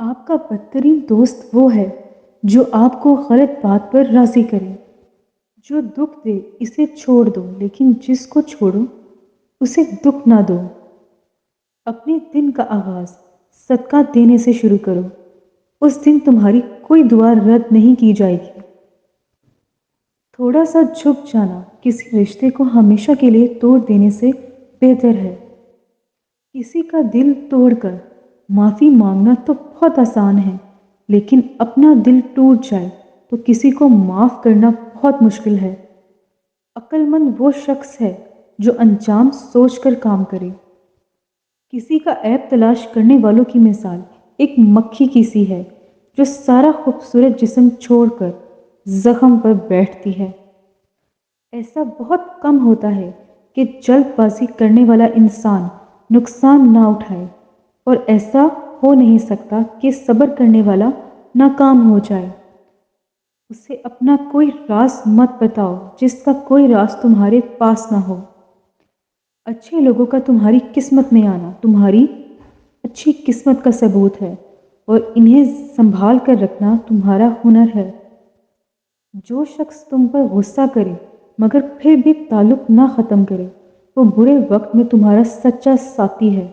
آپ کا بدترین دوست وہ ہے جو آپ کو غلط بات پر راضی کرے، جو دکھ دے اسے چھوڑ دو لیکن جس کو چھوڑو اسے دکھ نہ دو۔ اپنے دن کا آغاز صدقہ دینے سے شروع کرو، اس دن تمہاری کوئی دعا رد نہیں کی جائے گی۔ تھوڑا سا جھک جانا کسی رشتے کو ہمیشہ کے لیے توڑ دینے سے بہتر ہے۔ کسی کا دل توڑ کر معافی مانگنا تو بہت آسان ہے، لیکن اپنا دل ٹوٹ جائے تو کسی کو معاف کرنا بہت مشکل ہے۔ عقل مند وہ شخص ہے جو انجام سوچ کر کام کرے۔ کسی کا عیب تلاش کرنے والوں کی مثال ایک مکھی کی سی ہے جو سارا خوبصورت جسم چھوڑ کر زخم پر بیٹھتی ہے۔ ایسا بہت کم ہوتا ہے کہ جلد بازی کرنے والا انسان نقصان نہ اٹھائے، اور ایسا ہو نہیں سکتا کہ صبر کرنے والا ناکام ہو جائے۔ اسے اپنا کوئی راز مت بتاؤ جس کا کوئی راز تمہارے پاس نہ ہو۔ اچھے لوگوں کا تمہاری قسمت میں آنا تمہاری اچھی قسمت کا ثبوت ہے، اور انہیں سنبھال کر رکھنا تمہارا ہنر ہے۔ جو شخص تم پر غصہ کرے مگر پھر بھی تعلق نہ ختم کرے، وہ برے وقت میں تمہارا سچا ساتھی ہے۔